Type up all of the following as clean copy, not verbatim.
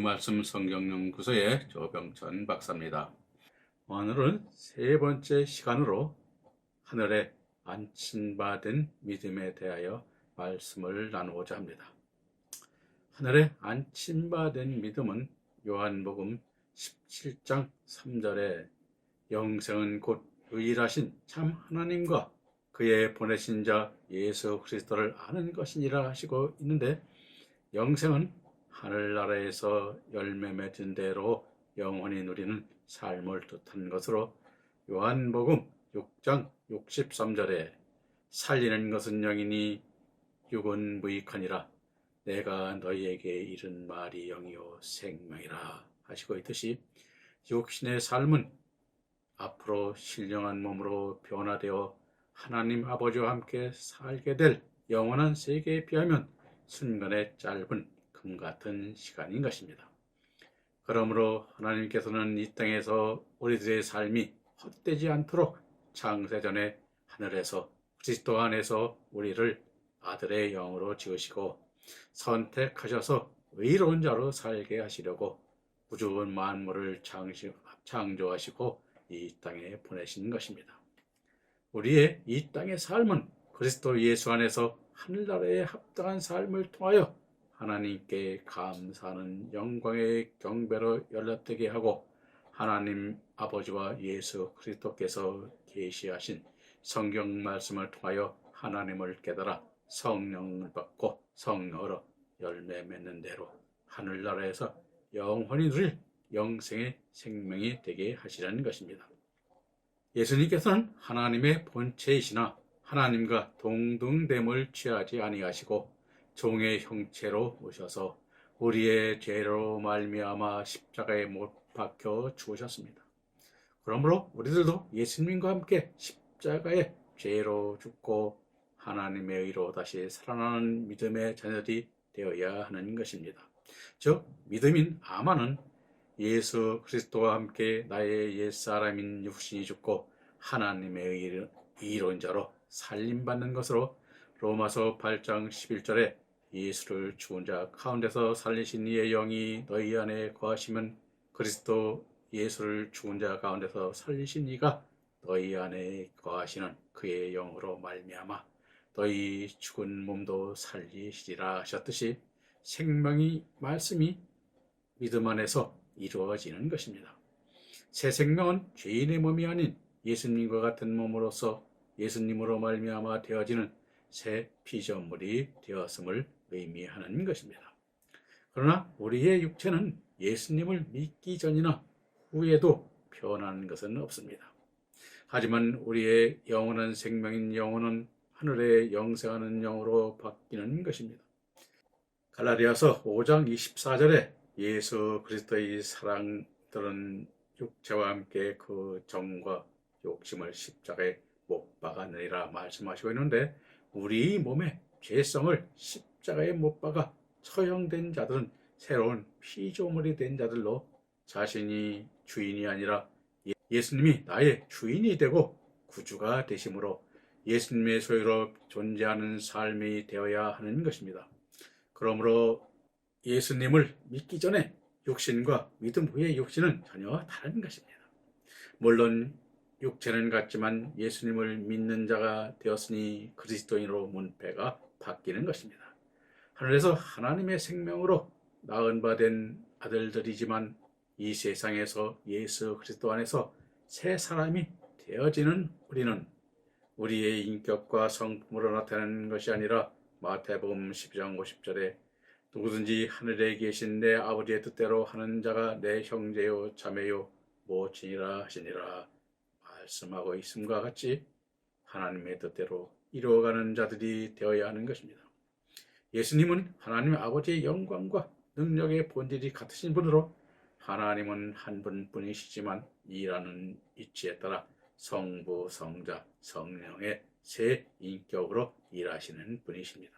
말씀 성경연구소의 조병천 박사입니다. 오늘은 세 번째 시간으로 하늘에 안침받은 믿음에 대하여 말씀을 나누고자 합니다. 하늘에 안침받은 믿음은 요한복음 17장 3절에 영생은 곧 유일하신 참 하나님과 그의 보내신 자 예수 그리스도를 아는 것이니라 하시고 있는데, 영생은 하늘나라에서 열매 맺은 대로 영원히 누리는 삶을 뜻한 것으로 요한복음 6장 63절에 살리는 것은 영이니 육은 무익하니라 내가 너희에게 이른 말이 영이요 생명이라 하시고 있듯이, 육신의 삶은 앞으로 신령한 몸으로 변화되어 하나님 아버지와 함께 살게 될 영원한 세계에 비하면 순간의 짧은 금 같은 시간인 것입니다. 그러므로 하나님께서는 이 땅에서 우리들의 삶이 헛되지 않도록 창세전에 하늘에서 그리스도 안에서 우리를 아들의 영으로 지으시고 선택하셔서 의로운 자로 살게 하시려고 우주 만물을 창조하시고 이 땅에 보내신 것입니다. 우리의 이 땅의 삶은 그리스도 예수 안에서 하늘나라에 합당한 삶을 통하여 하나님께 감사하는 영광의 경배로 연락되게 하고, 하나님 아버지와 예수 그리스도께서 계시하신 성경 말씀을 통하여 하나님을 깨달아 성령을 받고 성령으로 열매 맺는 대로 하늘나라에서 영원히 누릴 영생의 생명이 되게 하시라는 것입니다. 예수님께서는 하나님의 본체이시나 하나님과 동등됨을 취하지 아니하시고 종의 형체로 오셔서 우리의 죄로 말미암아 십자가에 못 박혀 죽으셨습니다. 그러므로 우리들도 예수님과 함께 십자가에 죄로 죽고 하나님의 의로 다시 살아나는 믿음의 자녀들이 되어야 하는 것입니다. 즉, 믿음인 아마는 예수 그리스도와 함께 나의 옛사람인 육신이 죽고 하나님의 이론자로 살림받는 것으로 로마서 8장 11절에 예수를 죽은 자 가운데서 살리신 이의 영이 너희 안에 거하시면 그리스도 예수를 죽은 자 가운데서 살리신 이가 너희 안에 거하시는 그의 영으로 말미암아 너희 죽은 몸도 살리시리라 하셨듯이, 생명이 말씀이 믿음 안에서 이루어지는 것입니다. 새 생명은 죄인의 몸이 아닌 예수님과 같은 몸으로서 예수님으로 말미암아 되어지는 새 피조물이 되었음을 의미하는 것입니다. 그러나 우리의 육체는 예수님을 믿기 전이나 후에도 변하는 것은 없습니다. 하지만 우리의 영원한 생명인 영혼은 하늘에 영생하는 영으로 바뀌는 것입니다. 갈라디아서 5장 24절에 예수 그리스도의 사랑들은 육체와 함께 그 정과 욕심을 십자가에 못 박아내리라 말씀하시고 있는데, 우리 몸의 죄성을 십자가에 못 박아 처형된 자들은 새로운 피조물이 된 자들로 자신이 주인이 아니라 예수님이 나의 주인이 되고 구주가 되심으로 예수님의 소유로 존재하는 삶이 되어야 하는 것입니다. 그러므로 예수님을 믿기 전에 육신과 믿음 후의 육신은 전혀 다른 것입니다. 물론 육체는 같지만 예수님을 믿는 자가 되었으니 그리스도인으로 문패가 바뀌는 것입니다. 하늘에서 하나님의 생명으로 낳은 바 된 아들들이지만 이 세상에서 예수 그리스도 안에서 새 사람이 되어지는 우리는 우리의 인격과 성품으로 나타나는 것이 아니라 마태복음 12장 50절에 누구든지 하늘에 계신 내 아버지의 뜻대로 하는 자가 내 형제요 자매요 모친이라 하시니라 말씀하고 있음과 같이 하나님의 뜻대로 이루어가는 자들이 되어야 하는 것입니다. 예수님은 하나님 아버지의 영광과 능력의 본질이 같으신 분으로 하나님은 한 분뿐이시지만 이라는 이치에 따라 성부, 성자, 성령의 세 인격으로 일하시는 분이십니다.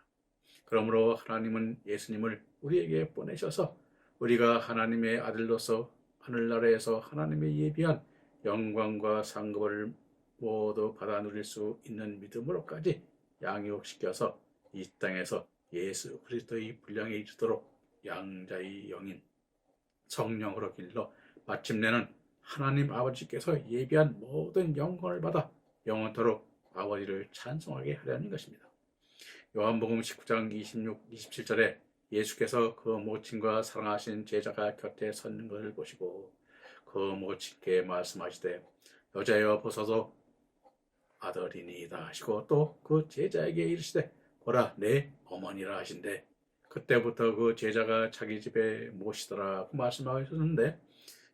그러므로 하나님은 예수님을 우리에게 보내셔서 우리가 하나님의 아들로서 하늘나라에서 하나님의 예비한 영광과 상급을 모두 받아 누릴 수 있는 믿음으로까지 양육시켜서 이 땅에서 예수 그리스도의 분량에 이르도록 양자의 영인 성령으로 길러 마침내는 하나님 아버지께서 예비한 모든 영광을 받아 영원토록 아버지를 찬송하게 하려는 것입니다. 요한복음 19장 26, 27절에 예수께서 그 모친과 사랑하신 제자가 곁에 섰는 것을 보시고 그 모친께 말씀하시되 여자여 보소서 아들이니이다 하시고 또 그 제자에게 이르시되 보라 내 어머니라 하신대 그때부터 그 제자가 자기 집에 모시더라고 말씀하셨는데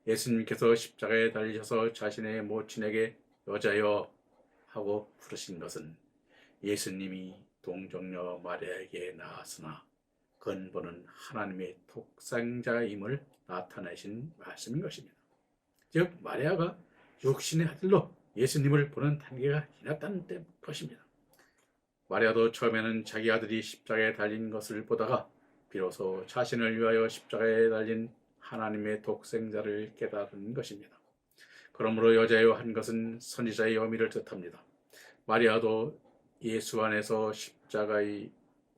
예수님께서 십자가에 달리셔서 자신의 모친에게 여자여 하고 부르신 것은 예수님이 동정녀 마리아에게 나았으나 근본은 하나님의 독생자임을 나타내신 말씀인 것입니다. 즉 마리아가 육신의 아들로 예수님을 보는 단계가 지났다는 것입니다. 마리아도 처음에는 자기 아들이 십자가에 달린 것을 보다가 비로소 자신을 위하여 십자가에 달린 하나님의 독생자를 깨달은 것입니다. 그러므로 여자여 한 것은 선지자의 어미를 뜻합니다. 마리아도 예수 안에서 십자가의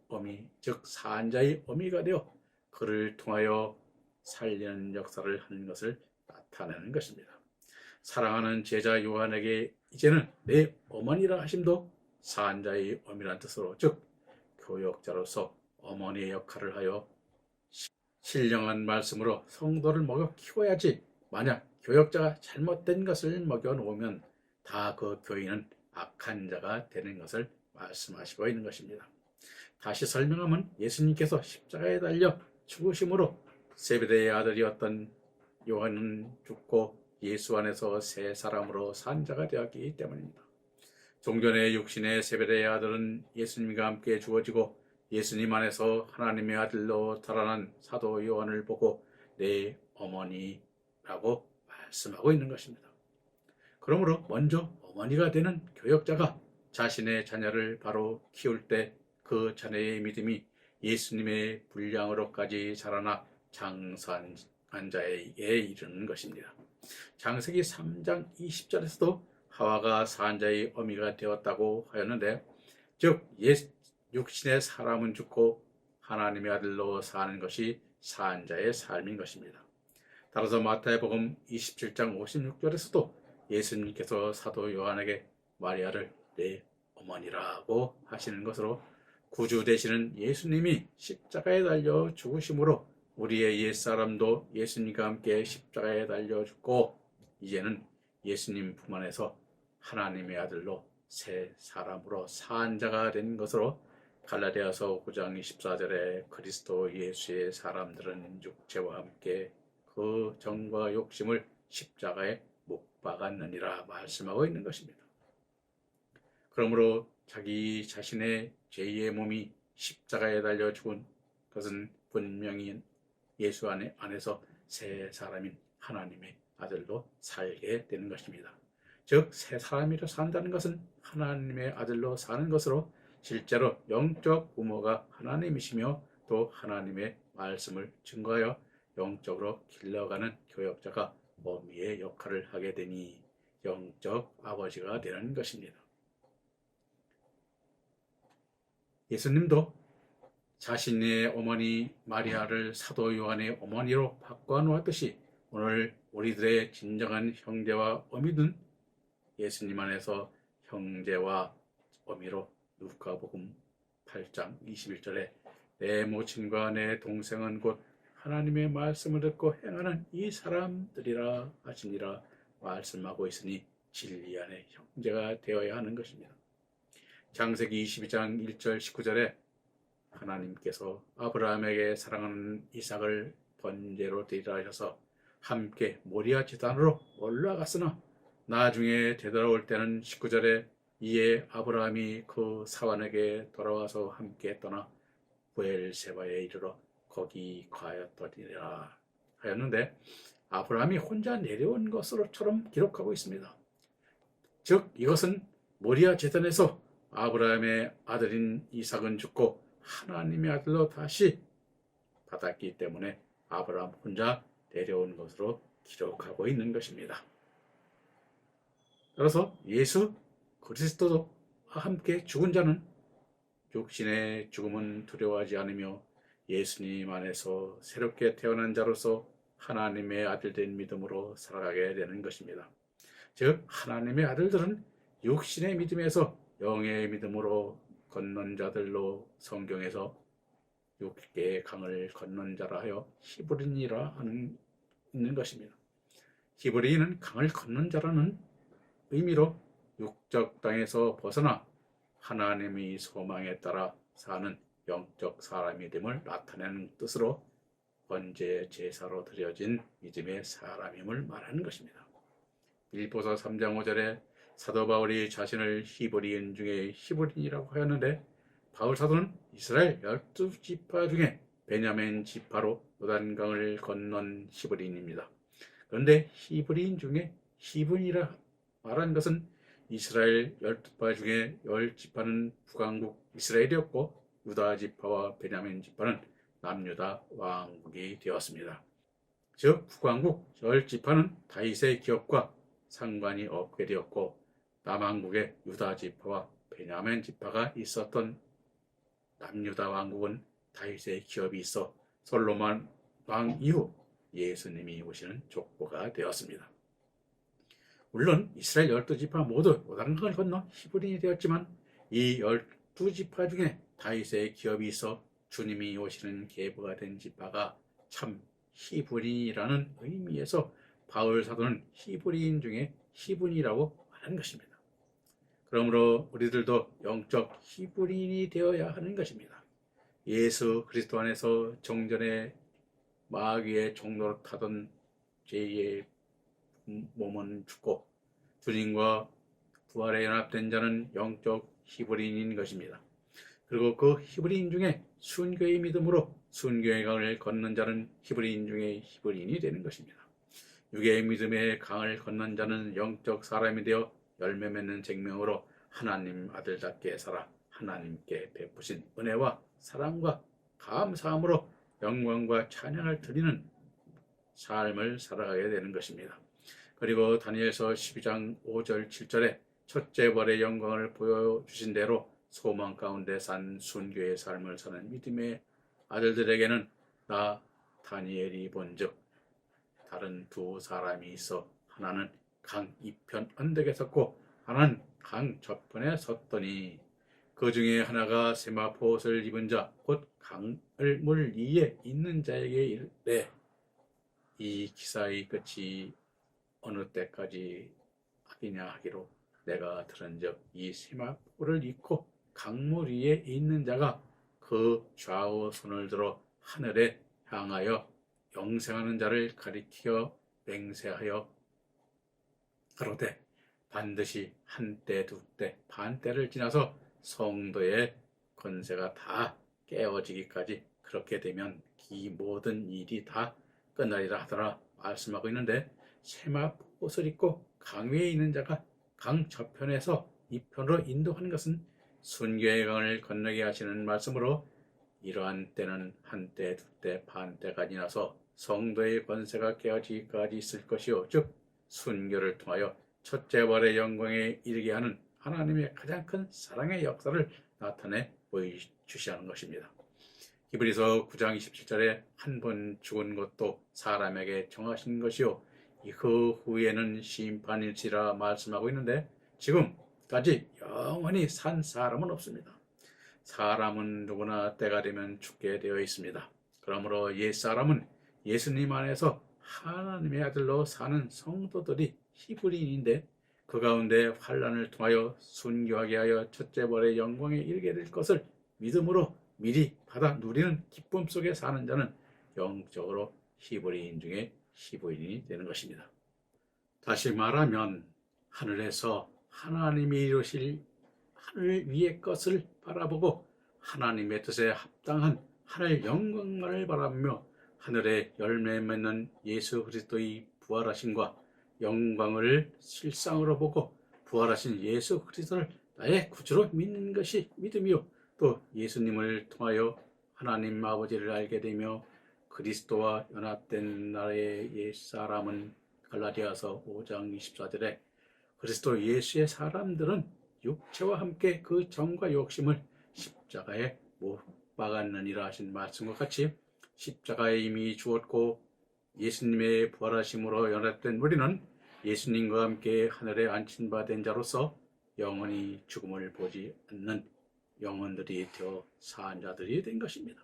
어미, 즉 사한자의 어미가 되어 그를 통하여 살리는 역사를 하는 것을 나타내는 것입니다. 사랑하는 제자 요한에게 이제는 내 어머니라 하심도 사한자의 어미란 뜻으로 즉 교역자로서 어머니의 역할을 하여 신령한 말씀으로 성도를 먹여 키워야지 만약 교역자가 잘못된 것을 먹여 놓으면 다 그 교인은 악한 자가 되는 것을 말씀하시고 있는 것입니다. 다시 설명하면 예수님께서 십자가에 달려 죽으심으로 세베대의 아들이었던 요한은 죽고 예수 안에서 새 사람으로 산 자가 되었기 때문입니다. 종전의 육신의 세베대의 아들은 예수님과 함께 죽어지고 예수님 안에서 하나님의 아들로 달아난 사도 요한을 보고 내 어머니라고 말씀하고 있는 것입니다. 그러므로 먼저 어머니가 되는 교역자가 자신의 자녀를 바로 키울 때 그 자녀의 믿음이 예수님의 분량으로까지 자라나 장사한 자에게 이르는 것입니다. 창세기 3장 20절에서도 하와가 사한자의 어미가 되었다고 하였는데 즉 육신의 사람은 죽고 하나님의 아들로 사는 것이 사한자의 삶인 것입니다. 따라서 마태복음 27장 56절에서도 예수님께서 사도 요한에게 마리아를 내 어머니라고 하시는 것으로 구주 되시는 예수님이 십자가에 달려 죽으심으로 우리의 옛사람도 예수님과 함께 십자가에 달려 죽고 이제는 예수님 품 안에서 하나님의 아들로 새 사람으로 산 자가 된 것으로 갈라디아서 9장 24절에 그리스도 예수의 사람들은 육체와 함께 그 정과 욕심을 십자가에 못 박았느니라 말씀하고 있는 것입니다. 그러므로 자기 자신의 죄의 몸이 십자가에 달려 죽은 것은 분명히 예수 안에서 새 사람인 하나님의 아들로 살게 되는 것입니다. 즉 새 사람이로 산다는 것은 하나님의 아들로 사는 것으로 실제로 영적 부모가 하나님이시며 또 하나님의 말씀을 증거하여 영적으로 길러가는 교역자가 어미의 역할을 하게 되니 영적 아버지가 되는 것입니다. 예수님도 자신의 어머니 마리아를 사도 요한의 어머니로 바꿔놓았듯이 오늘 우리들의 진정한 형제와 어미는 예수님 안에서 형제와 어미로 누가복음 8장 21절에 내 모친과 내 동생은 곧 하나님의 말씀을 듣고 행하는 이 사람들이라 하시니라 말씀하고 있으니 진리 안에 형제가 되어야 하는 것입니다. 창세기 22장 1절 19절에 하나님께서 아브라함에게 사랑하는 이삭을 번제로 드리라 하셔서 함께 모리아 제단으로 올라갔으나 나중에 되돌아올 때는 19절에 이에 아브라함이 그 사환에게 돌아와서 함께 떠나 부엘세바에 이르러 거기 거하였더니라 하였는데 아브라함이 혼자 내려온 것으로처럼 기록하고 있습니다. 즉 이것은 모리아 제단에서 아브라함의 아들인 이삭은 죽고 하나님의 아들로 다시 받았기 때문에 아브라함 혼자 내려온 것으로 기록하고 있는 것입니다. 따라서 예수 그리스도와 함께 죽은 자는 육신의 죽음은 두려워하지 않으며 예수님 안에서 새롭게 태어난 자로서 하나님의 아들된 믿음으로 살아가게 되는 것입니다. 즉 하나님의 아들들은 육신의 믿음에서 영의 믿음으로 건넌 자들로 성경에서 육계의 강을 건넌 자라 하여 히브리인이라 하는 있는 것입니다. 히브리인은 강을 건넌 자라는 의미로 육적 땅에서 벗어나 하나님의 소망에 따라 사는 영적 사람이 됨을 나타내는 뜻으로 번제 제사로 드려진 믿음의 사람임을 말하는 것입니다. 빌보서 3장 5절에 사도 바울이 자신을 히브리인 중에 히브리인이라고 하였는데 바울 사도는 이스라엘 12지파 중에 베냐민 지파로 요단강을 건넌 히브리인입니다. 그런데 히브리인 중에 히브리인이라 말한 것은 이스라엘 12지파 중에 10지파는 북왕국 이스라엘이었고 유다 지파와 베냐민 지파는 남유다 왕국이 되었습니다. 즉 북왕국 10지파는 다윗의 기업과 상관이 없게 되었고 남왕국에 유다 지파와 베냐민 지파가 있었던 남유다 왕국은 다윗의 기업이 있어 솔로몬 왕 이후 예수님이 오시는 족보가 되었습니다. 물론 이스라엘 12지파 모두 요단강을 건너 히브리인이 되었지만 이 12지파 중에 다윗의 기업이 있어 주님이 오시는 계보가 된 지파가 참 히브리인이라는 의미에서 바울 사도는 히브리인 중에 히브리인이라고 말하는 것입니다. 그러므로 우리들도 영적 히브리인이 되어야 하는 것입니다. 예수 그리스도 안에서 정전의 마귀의 종로를 타던 죄의 몸은 죽고 주님과 부활에 연합된 자는 영적 히브리인인 것입니다. 그리고 그 히브리인 중에 순교의 믿음으로 순교의 강을 건넌 자는 히브리인 중에 히브리인이 되는 것입니다. 육의 믿음의 강을 건넌 자는 영적 사람이 되어 열매 맺는 생명으로 하나님 아들답게 살아 하나님께 베푸신 은혜와 사랑과 감사함으로 영광과 찬양을 드리는 삶을 살아가게 되는 것입니다. 그리고 다니엘서 12장 5절 7절에 첫째 벌의 영광을 보여주신 대로 소망 가운데 산 순교의 삶을 사는 믿음의 아들들에게는 나 다니엘이 본즉 다른 두 사람이 있어 하나는 강 이편 언덕에 섰고 하나는 강 저편에 섰더니 그 중에 하나가 세마포 옷을 입은 자 곧 강을 물 위에 있는 자에게 이르되 이 기사의 끝이 어느 때까지 하기냐 하기로 내가 들은즉 이 세마포를 입고 강물 위에 있는 자가 그 좌우 손을 들어 하늘에 향하여 영생하는 자를 가리켜 맹세하여 가로되 반드시 한때 두때 반때를 지나서 성도의 권세가 다 깨어지기까지 그렇게 되면 이 모든 일이 다 끝나리라 하더라 말씀하고 있는데 세마포옷을 입고 강 위에 있는 자가 강 저편에서 이편으로 인도하는 것은 순교의 강을 건너게 하시는 말씀으로 이러한 때는 한때 두때 반때가 지나서 성도의 권세가 깨어지기까지 있을 것이요 즉 순교를 통하여 첫째 벌의 영광에 이르게 하는 하나님의 가장 큰 사랑의 역사를 나타내 보여주시는 것입니다. 히브리서 9장 27절에 한 번 죽은 것도 사람에게 정하신 것이요 그 후에는 심판일지라 말씀하고 있는데 지금까지 영원히 산 사람은 없습니다. 사람은 누구나 때가 되면 죽게 되어 있습니다. 그러므로 옛사람은 예수님 안에서 하나님의 아들로 사는 성도들이 히브리인인데 그 가운데 환난을 통하여 순교하게 하여 첫째 벌의 영광에 이르게 될 것을 믿음으로 미리 받아 누리는 기쁨 속에 사는 자는 영적으로 히브리인 중에 히브리인이 되는 것입니다. 다시 말하면 하늘에서 하나님이 이루실 하늘 위의 것을 바라보고 하나님의 뜻에 합당한 하늘 영광만을 바라보며 하늘에 열매 맺는 예수 그리스도의 부활하심과 영광을 실상으로 보고 부활하신 예수 그리스도를 나의 구주로 믿는 것이 믿음이요 또 예수님을 통하여 하나님 아버지를 알게 되며 그리스도와 연합된 나의 옛사람은 갈라디아서 5장 24절에 그리스도 예수의 사람들은 육체와 함께 그 정과 욕심을 십자가에 못 박았느니라 하신 말씀과 같이 십자가에 이미 죽었고 예수님의 부활하심으로 연합된 우리는 예수님과 함께 하늘에 안친 바 된 자로서 영원히 죽음을 보지 않는 영혼들이 되어 사한 자들이 된 것입니다.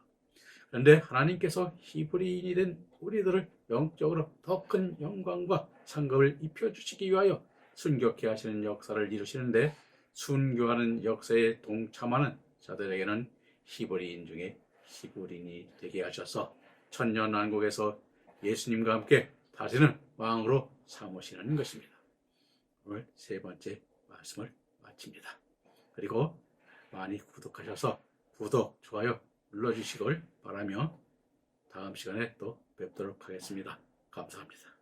그런데 하나님께서 히브리인이 된 우리들을 영적으로 더 큰 영광과 상급을 입혀주시기 위하여 순교케 하시는 역사를 이루시는데, 순교하는 역사에 동참하는 자들에게는 히브리인 중에 히브리인이 되게 하셔서 천년왕국에서 예수님과 함께 다시는 왕으로 삼으시는 것입니다. 오늘 세 번째 말씀을 마칩니다. 그리고 많이 구독하셔서 구독, 좋아요 눌러주시길 바라며 다음 시간에 또 뵙도록 하겠습니다. 감사합니다.